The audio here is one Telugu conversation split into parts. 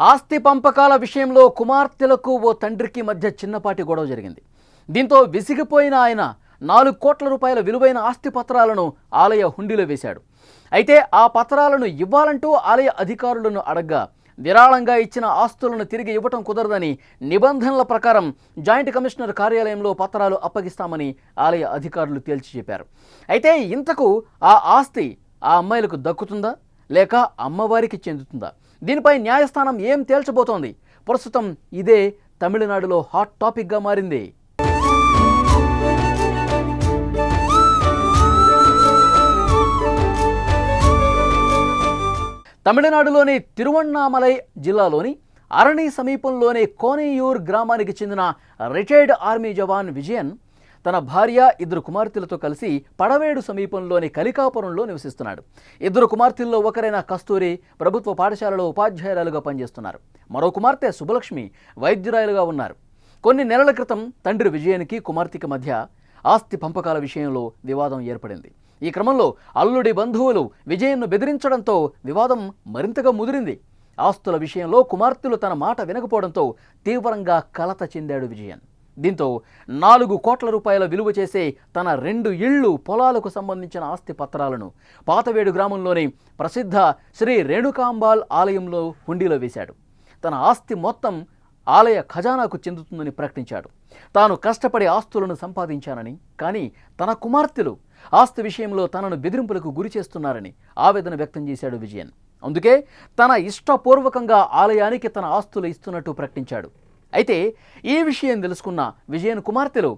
ఆస్తి పంపకాల విషయంలో కుమార్తెలకు ఓ తండ్రికి మధ్య చిన్నపాటి గొడవ జరిగింది. దీంతో విసిగిపోయిన ఆయన 4 కోట్ల రూపాయల విలువైన ఆస్తి పత్రాలను ఆలయ హుండీలో వేశాడు. అయితే ఆ పత్రాలను ఇవ్వాలంటూ ఆలయ అధికారులను అడగ్గా విరాళంగా ఇచ్చిన ఆస్తులను తిరిగి ఇవ్వటం కుదరదని నిబంధనల ప్రకారం జాయింట్ కమిషనర్ కార్యాలయంలో పత్రాలు అప్పగిస్తామని ఆలయ అధికారులు తేల్చి చెప్పారు. అయితే ఇంతకు ఆ ఆస్తి ఆ అమ్మాయిలకు దక్కుతుందా లేక అమ్మవారికి చెందుతుందా? దీనిపై న్యాయస్థానం ఏం తేల్చబోతోంది? ప్రస్తుతం ఇదే తమిళనాడులో హాట్ టాపిక్గా మారింది. తమిళనాడులోని తిరువణ్ణామలై జిల్లాలోని అరణి సమీపంలోని కోనెయూర్ గ్రామానికి చెందిన రిటైర్డ్ ఆర్మీ జవాన్ విజయన్ తన భార్య 2 కుమార్తెలతో కలిసి పడవేడు సమీపంలోని కలికాపురంలో నివసిస్తున్నాడు. 2 కుమార్తెల్లో ఒకరైన కస్తూరి ప్రభుత్వ పాఠశాలలో ఉపాధ్యాయురాలుగా పనిచేస్తున్నారు. మరో కుమార్తె శుభలక్ష్మి వైద్యురాలుగా ఉన్నారు. కొన్ని నెలల క్రితం తండ్రి విజయన్కి కుమార్తెకి మధ్య ఆస్తి పంపకాల విషయంలో వివాదం ఏర్పడింది. ఈ క్రమంలో అల్లుడి బంధువులు విజయన్ను బెదిరించడంతో వివాదం మరింతగా ముదిరింది. ఆస్తుల విషయంలో కుమార్తెలు తన మాట వినకపోవడంతో తీవ్రంగా కలత చెందాడు విజయన్. దీంతో 4 కోట్ల రూపాయల విలువ చేసే తన 2 ఇళ్ళు పొలాలకు సంబంధించిన ఆస్తి పత్రాలను పాతవేడు గ్రామంలోని ప్రసిద్ధ శ్రీ రేణుకాంబాల్ ఆలయంలో హుండీలో వేశాడు. తన ఆస్తి మొత్తం ఆలయ ఖజానాకు చెందుతుందని ప్రకటించాడు. తాను కష్టపడి ఆస్తులను సంపాదించానని, కానీ తన కుమార్తెలు ఆస్తి విషయంలో తనను బెదిరింపులకు గురి చేస్తున్నారని ఆవేదన వ్యక్తం చేశాడు విజయన్. అందుకే తన ఇష్టపూర్వకంగా ఆలయానికి తన ఆస్తులు ఇస్తున్నట్టు ప్రకటించాడు. అయితే ఈ విషయం తెలుసుకున్న విజయన్ కుమార్తెలు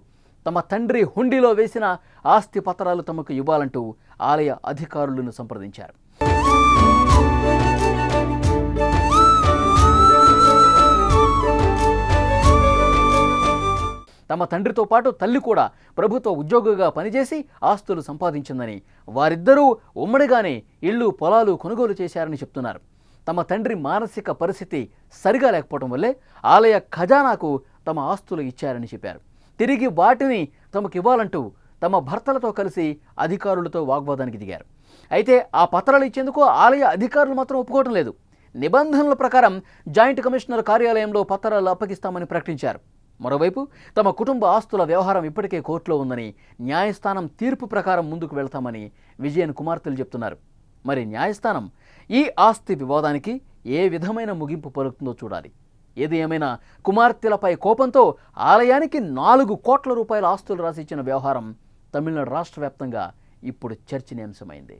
తమ తండ్రి హుండీలో వేసిన ఆస్తి పత్రాలు తమకు ఇవ్వాలంటూ ఆలయ అధికారులను సంప్రదించారు. తమ తండ్రితో పాటు తల్లి కూడా ప్రభుత్వ ఉద్యోగిగా పనిచేసి ఆస్తులు సంపాదించిందని, వారిద్దరూ ఉమ్మడిగానే ఇళ్ళు పొలాలు కొనుగోలు చేశారని చెప్తున్నారు. తమ తండ్రి మానసిక పరిస్థితి సరిగా లేకపోవడం వల్లే ఆలయ ఖజానాకు తమ ఆస్తులు ఇచ్చారని చెప్పారు. తిరిగి వాటిని తమకు ఇవ్వాలంటూ తమ భర్తలతో కలిసి అధికారులతో వాగ్వాదానికి దిగారు. అయితే ఆ పత్రాలు ఇచ్చేందుకు ఆలయ అధికారులు మాత్రం ఒప్పుకోవడం లేదు. నిబంధనల ప్రకారం జాయింట్ కమిషనర్ కార్యాలయంలో పత్రాలు అప్పగిస్తామని ప్రకటించారు. మరోవైపు తమ కుటుంబ ఆస్తుల వ్యవహారం ఇప్పటికే కోర్టులో ఉందని, న్యాయస్థానం తీర్పు ప్రకారం ముందుకు వెళ్తామని విజయన్ కుమార్తెలు చెప్తున్నారు. మరి న్యాయస్థానం ఈ ఆస్తి వివాదానికి ఏ విధమైన ముగింపు పలుకుతుందో చూడాలి. ఏది ఏమైనా కుమార్తెలపై కోపంతో ఆలయానికి 4 కోట్ల రూపాయల ఆస్తులు రాసిచ్చిన వ్యవహారం తమిళనాడు రాష్ట్ర వ్యాప్తంగా ఇప్పుడు చర్చనీయాంశమైంది.